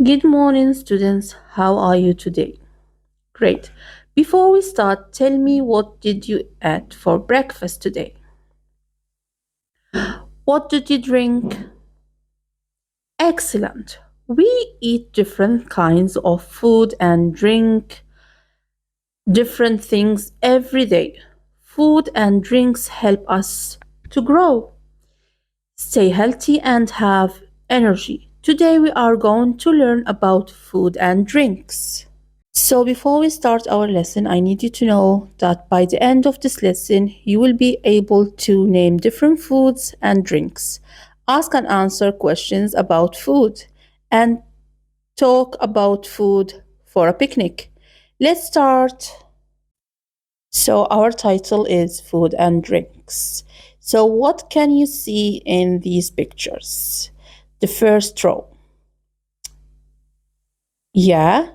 Good morning, students. How are you today? Great. Before we start, tell me what did you eat for breakfast today? What did you drink? Excellent. We eat different kinds of food and drink different things every day. Food and drinks help us to grow, stay healthy, and have energy. Today we are going to learn about food and drinks. So, before we start our lesson, I need you to know that by the end of this lesson, you will be able to name different foods and drinks, ask and answer questions about food, and talk about food for a picnic. Let's start. So, our title is Food and Drinks. So, what can you see in these pictures? The first row. Yeah,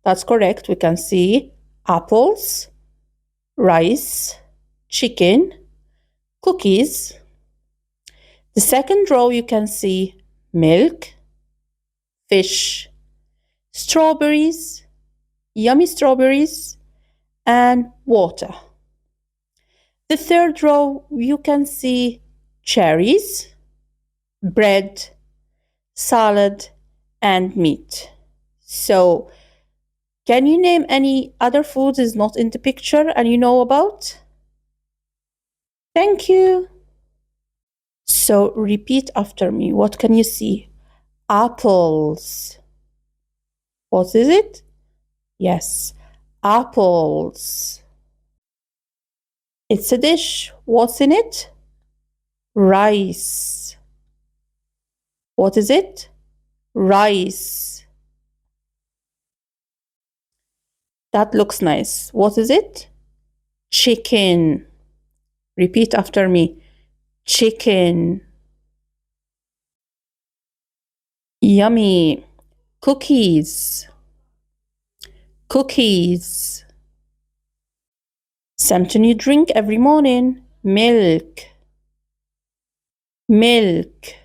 that's correct. We can see apples, rice, chicken, cookies. The second row you can see milk, fish, strawberries, yummy strawberries, and water. The third row you can see cherries, bread, salad, and meat. So, can you name any other foods is not in the picture and you know about? Thank you. So repeat after me. What can you see? Apples. What is it? Yes, apples. It's a dish. What's in it? Rice. What is it? Rice. That looks nice. What is it? Chicken. Repeat after me. Chicken. Yummy. Cookies. Cookies. Something you drink every morning. Milk. Milk.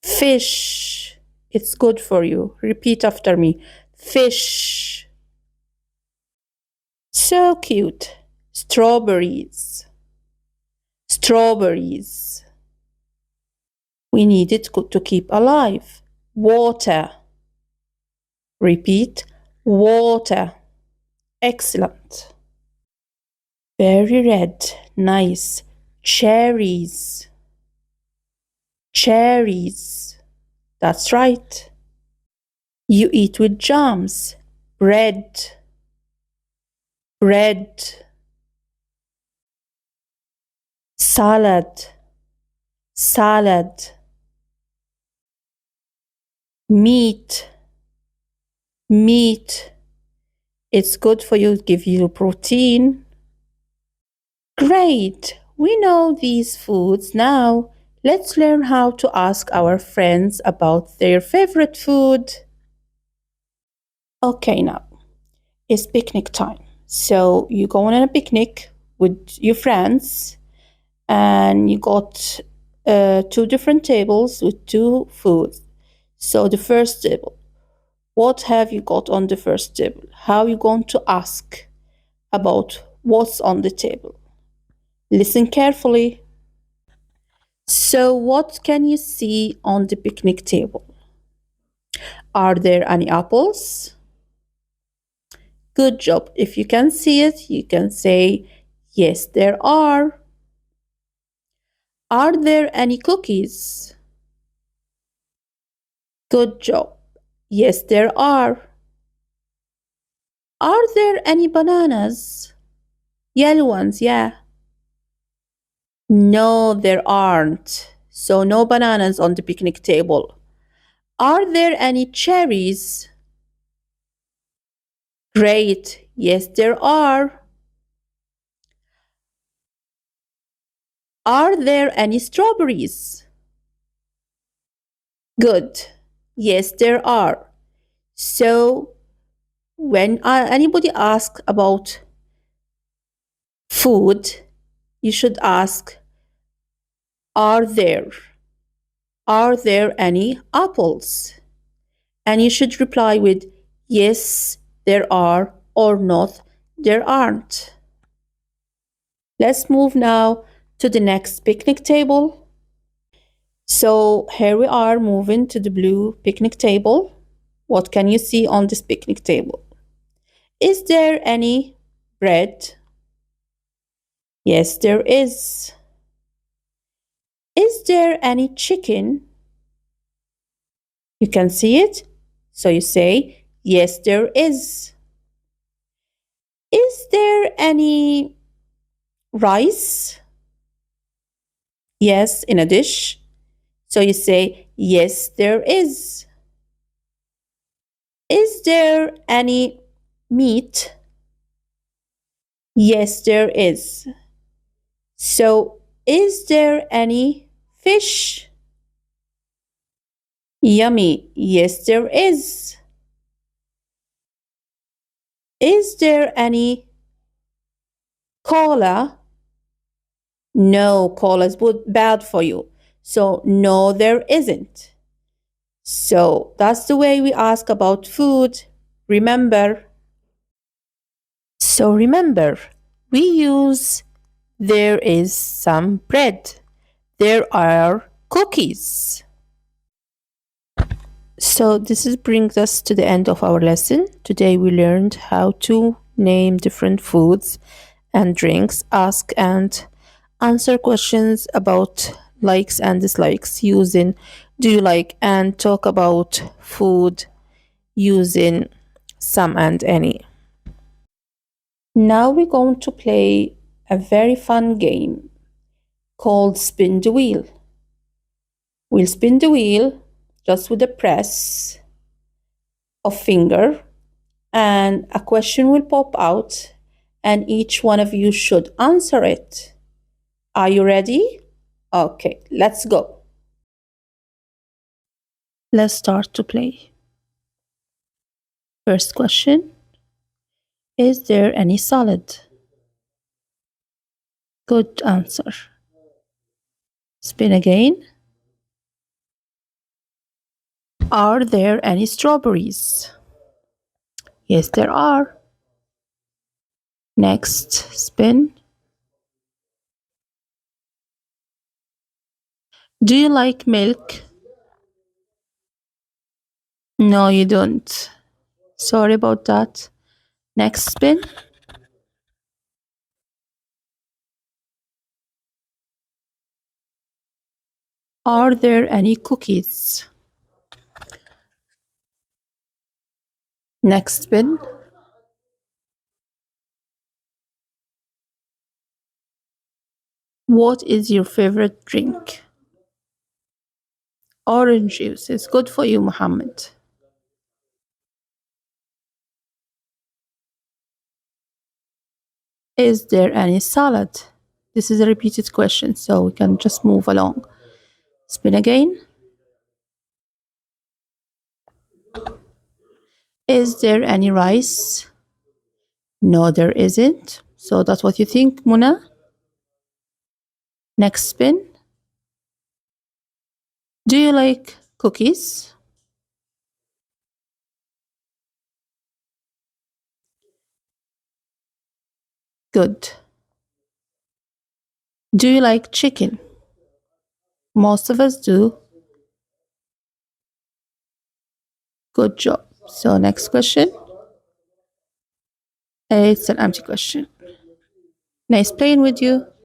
Fish. It's good for you. Repeat after me. Fish. So cute. Strawberries. Strawberries. We need it to keep alive. Water. Repeat. Water. Excellent. Very red. Nice. Cherries. Cherries. That's right. You eat with jams. Bread. Bread. Salad. Salad. Meat. Meat. It's good for you, give you protein. Great. We know these foods now. Let's learn how to ask our friends about their favorite food. Okay, now it's picnic time. So you go on a picnic with your friends and you got two different tables with two foods. So the first table, what have you got on the first table? How are you going to ask about what's on the table? Listen carefully. So, what can you see on the picnic table? Are there any apples? Good job. If you can see it, you can say, yes, there are. Are there any cookies? Good job. Yes, there are. Are there any bananas? Yellow ones, yeah. No, there aren't. So, no bananas on the picnic table. Are there any cherries? Great. Yes, there are. Are there any strawberries? Good. Yes, there are. So, when anybody asks about food, you should ask, are there? Are there any apples? And you should reply with yes, there are, or not, there aren't. Let's move now to the next picnic table. So here we are moving to the blue picnic table. What can you see on this picnic table? Is there any bread? Yes, there is. Is there any chicken? You can see it. So you say, yes, there is. Is there any rice? Yes, in a dish. So you say, yes, there is. Is there any meat? Yes, there is. So, is there any fish? Yummy. Yes, there is. Is there any cola? No, cola is bad for you. So, no, there isn't. So, that's the way we ask about food. Remember. So, remember, we use there is some bread. There are cookies. So this is brings us to the end of our lesson. Today we learned how to name different foods and drinks, ask and answer questions about likes and dislikes using do you like, and talk about food using some and any. Now we're going to play a very fun game called Spin the Wheel. We'll spin the wheel just with a press of finger, and a question will pop out and each one of you should answer it. Are you ready? Okay, let's go. Let's start to play. First question. Is there any salad? Good answer. Spin again. Are there any strawberries? Yes, there are. Next, spin. Do you like milk? No, you don't. Sorry about that. Next spin. Are there any cookies? Next spin. What is your favorite drink? Orange juice is good for you, Muhammad. Is there any salad? This is a repeated question, so we can just move along. Spin again. Is there any rice? No, there isn't. So that's what you think, Muna. Next spin. Do you like cookies? Good. Do you like chicken? Most of us do. Good job. So next question. It's an empty question. Nice playing with you.